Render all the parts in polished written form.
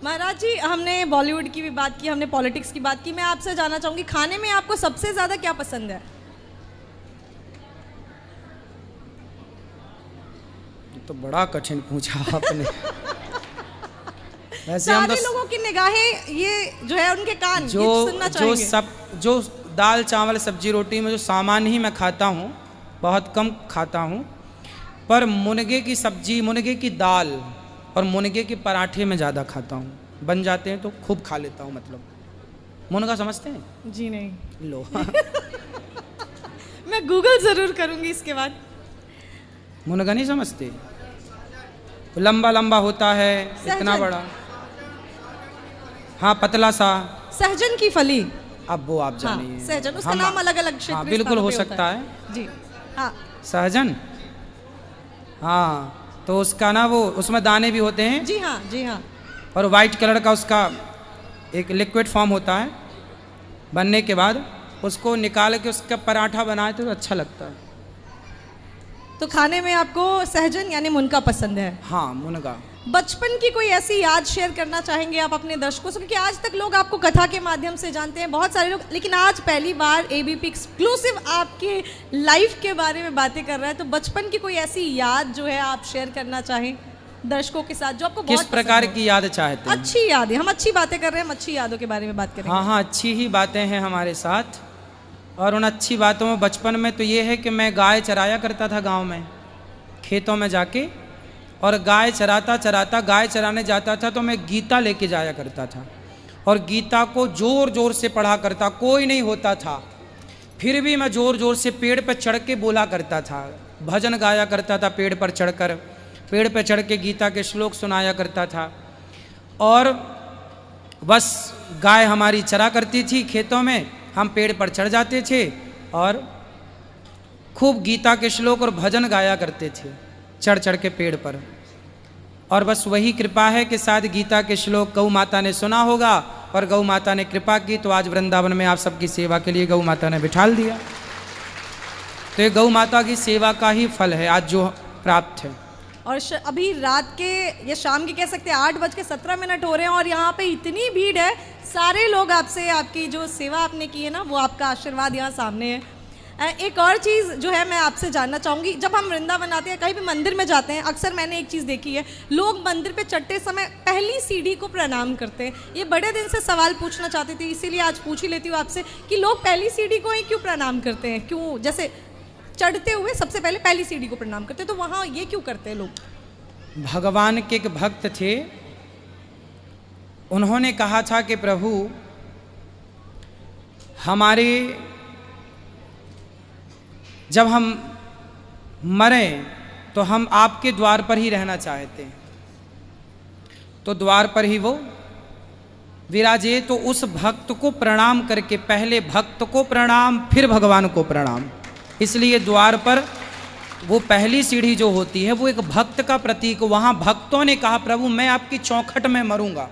महाराज जी, हमने बॉलीवुड की भी बात की, हमने पॉलिटिक्स की बात की। मैं आपसे जानना चाहूंगी, खाने में आपको सबसे ज्यादा क्या पसंद है? तो बड़ा कठिन पूछा आपने। वैसे सारे लोगों की निगाहें ये जो है उनके कान ये सुनना चाहेंगे। जो दाल चावल सब्जी रोटी में जो सामान ही मैं खाता हूँ, बहुत कम खाता हूँ, पर मुनगे की सब्जी, मुनगे की दाल और मुनगे के पराठे में ज़्यादा खाता हूँ। बन जाते हैं तो खूब खा लेता हूँ। मतलब मुनगा समझते हैं? जी नहीं। लो। मैं गूगल जरूर करूंगी इसके बाद। मुनगा नहीं समझते? लंबा लंबा होता है, इतना बड़ा। हाँ, पतला सा। सहजन की फली। अब वो आप जानिए। हाँ, सहजन, उसका नाम अलग अलग क्षेत्र हाँ, बिल्कुल हो सकता है जी। हाँ, सहजन। हाँ, तो उसका ना वो उसमें दाने भी होते हैं। जी हाँ, जी हाँ। और वाइट कलर का उसका एक लिक्विड फॉर्म होता है। बनने के बाद उसको निकाल के उसका पराठा बनाए तो अच्छा लगता है। तो खाने में आपको सहजन यानी मुनगा पसंद है? हाँ, मुनगा। बचपन की कोई ऐसी याद शेयर करना चाहेंगे आप अपने दर्शकों से? क्योंकि आज तक लोग आपको कथा के माध्यम से जानते हैं, बहुत सारे लोग, लेकिन आज पहली बार एबीपी एक्सक्लूसिव आपके लाइफ के बारे में बातें कर रहा है। तो बचपन की कोई ऐसी याद जो है आप शेयर करना चाहें दर्शकों के साथ, जो आपको किस बहुत प्रकार की याद चाहते हैं? अच्छी यादें। हम अच्छी बातें कर रहे हैं, हम अच्छी यादों के बारे में बात करेंगे। हाँ हाँ, अच्छी ही बातें हैं हमारे साथ। और उन अच्छी बातों में बचपन में तो ये है कि मैं गाय चराया करता था गांव में, खेतों में जाके। और गाय चराता चराता, गाय चराने जाता था तो मैं गीता लेके जाया करता था और गीता को ज़ोर ज़ोर से पढ़ा करता। कोई नहीं होता था, फिर भी मैं ज़ोर ज़ोर से पेड़ पर चढ़ के बोला करता था, भजन गाया करता था। पेड़ पर चढ़कर, पेड़ पर चढ़ के गीता के श्लोक सुनाया करता था। और बस गाय हमारी चरा करती थी खेतों में, हम पेड़ पर चढ़ जाते थे और खूब गीता के श्लोक और भजन गाया करते थे चढ़ चढ़ के पेड़ पर। और बस वही कृपा है कि शायद गीता के श्लोक गौ माता ने सुना होगा और गौ माता ने कृपा की, तो आज वृंदावन में आप सबकी सेवा के लिए गौ माता ने बिठाल दिया। तो ये गौ माता की सेवा का ही फल है आज जो प्राप्त है। और अभी रात के या शाम के कह सकते हैं 8:17 हो रहे हैं और यहाँ पे इतनी भीड़ है। सारे लोग आपसे, आपकी जो सेवा आपने की है ना, वो आपका आशीर्वाद यहाँ सामने है। एक और चीज़ जो है मैं आपसे जानना चाहूँगी, जब हम वृंदावन आते हैं, कहीं भी मंदिर में जाते हैं, अक्सर मैंने एक चीज़ देखी है, लोग मंदिर पे चढ़ते समय पहली सीढ़ी को प्रणाम करते हैं। ये बड़े दिन से सवाल पूछना चाहती थी, इसीलिए आज पूछ ही लेती हूँ आपसे कि लोग पहली सीढ़ी को ही क्यों प्रणाम करते हैं? क्यों, जैसे चढ़ते हुए सबसे पहले पहली सीढ़ी को प्रणाम करते हैं, तो वहाँ ये क्यों करते हैं लोग? भगवान के एक भक्त थे, उन्होंने कहा था कि प्रभु हमारे जब हम मरें तो हम आपके द्वार पर ही रहना चाहते हैं, तो द्वार पर ही वो विराजे। तो उस भक्त को प्रणाम करके, पहले भक्त को प्रणाम फिर भगवान को प्रणाम, इसलिए द्वार पर वो पहली सीढ़ी जो होती है वो एक भक्त का प्रतीक। वहाँ भक्तों ने कहा प्रभु मैं आपकी चौखट में मरूंगा,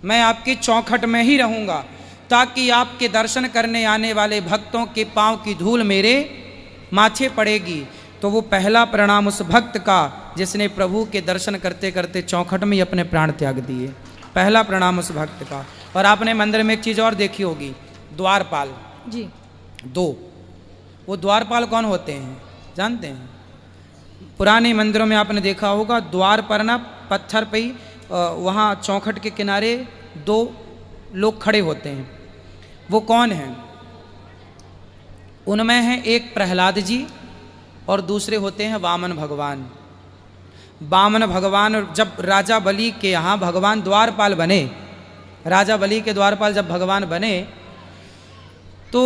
मैं आपकी चौखट में ही रहूंगा, ताकि आपके दर्शन करने आने वाले भक्तों के पांव की धूल मेरे माथे पड़ेगी। तो वो पहला प्रणाम उस भक्त का जिसने प्रभु के दर्शन करते करते चौखट में ही अपने प्राण त्याग दिए, पहला प्रणाम उस भक्त का। और आपने मंदिर में एक चीज़ और देखी होगी, द्वारपाल जी। दो, वो द्वारपाल कौन होते हैं जानते हैं? पुराने मंदिरों में आपने देखा होगा, द्वार पर ना पत्थर पे ही वहाँ चौखट के किनारे दो लोग खड़े होते हैं। वो कौन हैं? उनमें हैं एक प्रहलाद जी और दूसरे होते हैं वामन भगवान। वामन भगवान जब राजा बलि के यहाँ भगवान द्वारपाल बने, राजा बलि के द्वारपाल जब भगवान बने तो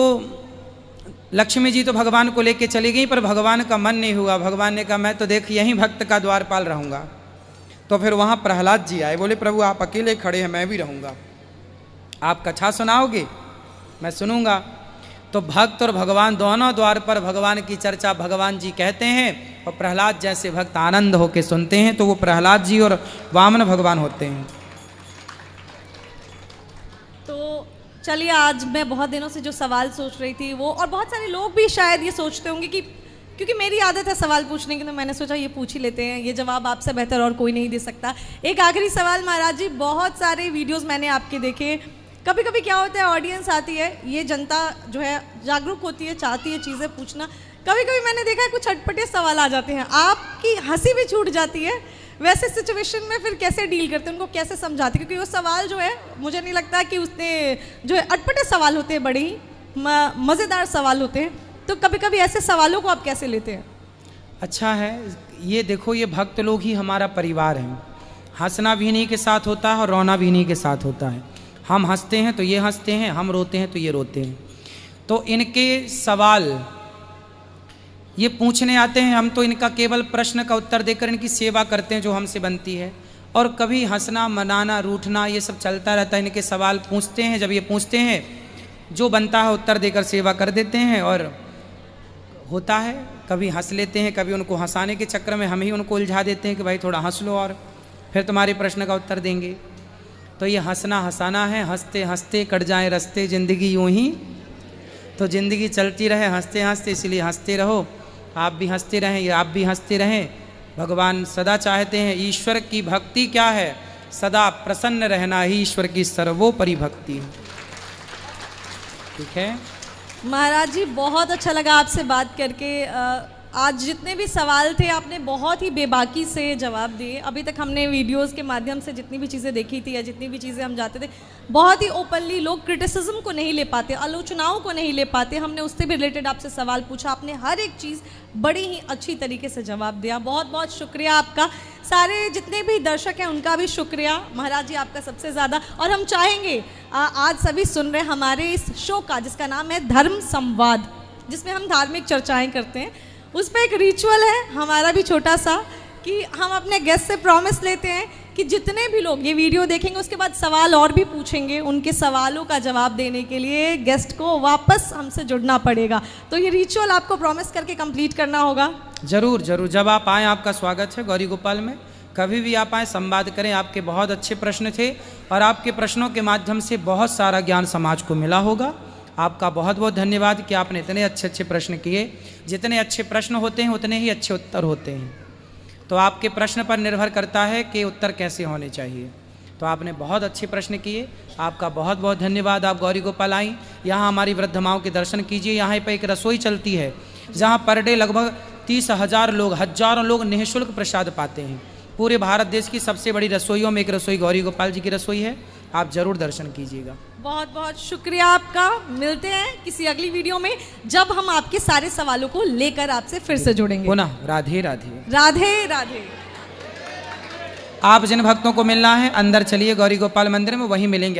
लक्ष्मी जी तो भगवान को लेके चली गई, पर भगवान का मन नहीं हुआ। भगवान ने कहा मैं तो देख यहीं भक्त का द्वारपाल रहूँगा। तो फिर वहाँ प्रहलाद जी आए, बोले प्रभु आप अकेले खड़े हैं, मैं भी रहूँगा, आप कथा सुनाओगे? मैं सुनूंगा। तो भक्त और भगवान दोनों द्वार पर भगवान की चर्चा भगवान जी कहते हैं और प्रहलाद जैसे भक्त आनंद होकर सुनते हैं, तो वो प्रहलाद जी और वामन भगवान होते हैं। तो चलिए, आज मैं बहुत दिनों से जो सवाल सोच रही थी वो, और बहुत सारे लोग भी शायद ये सोचते होंगे कि क्योंकि मेरी आदत है सवाल पूछने की, तो मैंने सोचा ये पूछ ही लेते हैं, ये जवाब आपसे बेहतर और कोई नहीं दे सकता। एक आखिरी सवाल महाराज जी, बहुत सारे वीडियोस मैंने आपके देखे, कभी कभी क्या होता है ऑडियंस आती है, ये जनता जो है जागरूक होती है, चाहती है चीज़ें पूछना, कभी कभी मैंने देखा है कुछ अटपटे सवाल आ जाते हैं, आपकी हंसी भी छूट जाती है, वैसे सिचुएशन में फिर कैसे डील करते हैं, उनको कैसे समझाते हैं? क्योंकि वो सवाल जो है मुझे नहीं लगता कि उसने जो है अटपटे सवाल होते हैं, बड़े ही मज़ेदार सवाल होते हैं, तो कभी कभी ऐसे सवालों को आप कैसे लेते हैं? अच्छा है, ये देखो ये भक्त लोग ही हमारा परिवार है। हंसना भी इन्हीं के साथ होता है और रोना भी इन्हीं के साथ होता है। हम हंसते हैं तो ये हंसते हैं, हम रोते हैं तो ये रोते हैं। तो इनके सवाल ये पूछने आते हैं, हम तो इनका केवल प्रश्न का उत्तर देकर इनकी सेवा करते हैं जो हमसे बनती है। और कभी हंसना, मनाना, रूठना ये सब चलता रहता है। इनके सवाल पूछते हैं, जब ये पूछते हैं जो बनता है उत्तर देकर सेवा कर देते हैं। और होता है कभी हंस लेते हैं, कभी उनको हंसाने के चक्कर में हम ही उनको उलझा देते हैं कि भाई थोड़ा हंस लो और फिर तुम्हारे प्रश्न का उत्तर देंगे। तो ये हंसना हंसाना है, हंसते हंसते कट जाए रस्ते जिंदगी यूं ही। तो ज़िंदगी चलती रहे हंसते हंसते, इसलिए हंसते रहो, आप भी हंसते रहें, ये आप भी हंसते रहें। भगवान सदा चाहते हैं, ईश्वर की भक्ति क्या है, सदा प्रसन्न रहना ही ईश्वर की सर्वोपरि भक्ति है। ठीक है महाराज जी, बहुत अच्छा लगा आपसे बात करके। आज जितने भी सवाल थे आपने बहुत ही बेबाकी से जवाब दिए। अभी तक हमने वीडियोस के माध्यम से जितनी भी चीज़ें देखी थी या जितनी भी चीज़ें हम जाते थे, बहुत ही ओपनली, लोग क्रिटिसिज्म को नहीं ले पाते, आलोचनाओं को नहीं ले पाते, हमने उससे भी रिलेटेड आपसे सवाल पूछा, आपने हर एक चीज़ बड़ी ही अच्छी तरीके से जवाब दिया। बहुत बहुत शुक्रिया आपका। सारे जितने भी दर्शक हैं उनका भी शुक्रिया, महाराज जी आपका सबसे ज़्यादा। और हम चाहेंगे आज सभी सुन रहे हमारे इस शो का जिसका नाम है धर्म संवाद, जिसमें हम धार्मिक चर्चाएँ करते हैं, उस पर एक रिचुअल है हमारा भी छोटा सा, कि हम अपने गेस्ट से प्रॉमिस लेते हैं कि जितने भी लोग ये वीडियो देखेंगे उसके बाद सवाल और भी पूछेंगे, उनके सवालों का जवाब देने के लिए गेस्ट को वापस हमसे जुड़ना पड़ेगा। तो ये रिचुअल आपको प्रॉमिस करके कंप्लीट करना होगा। जरूर जरूर, जब आप आएँ आपका स्वागत है गौरी गोपाल में, कभी भी आप आएँ, संवाद करें। आपके बहुत अच्छे प्रश्न थे और आपके प्रश्नों के माध्यम से बहुत सारा ज्ञान समाज को मिला होगा। आपका बहुत बहुत धन्यवाद कि आपने इतने अच्छे अच्छे प्रश्न किए। जितने अच्छे प्रश्न होते हैं उतने ही अच्छे उत्तर होते हैं। तो आपके प्रश्न पर निर्भर करता है कि उत्तर कैसे होने चाहिए। तो आपने बहुत अच्छे प्रश्न किए, आपका बहुत बहुत धन्यवाद। आप गौरी गोपाल आई, यहाँ हमारी वृद्ध माओं के दर्शन कीजिए। यहाँ पर एक रसोई चलती है जहाँ पर डे लगभग 30,000 लोग, हजारों लोग निःशुल्क प्रसाद पाते हैं। पूरे भारत देश की सबसे बड़ी रसोइयों में एक रसोई गौरी गोपाल जी की रसोई है, आप जरूर दर्शन कीजिएगा। बहुत बहुत शुक्रिया आपका। मिलते हैं किसी अगली वीडियो में जब हम आपके सारे सवालों को लेकर आपसे फिर से जुड़ेंगे। पुनः राधे राधे राधे राधे। आप जिन भक्तों को मिलना है अंदर चलिए गौरी गोपाल मंदिर में, वहीं मिलेंगे।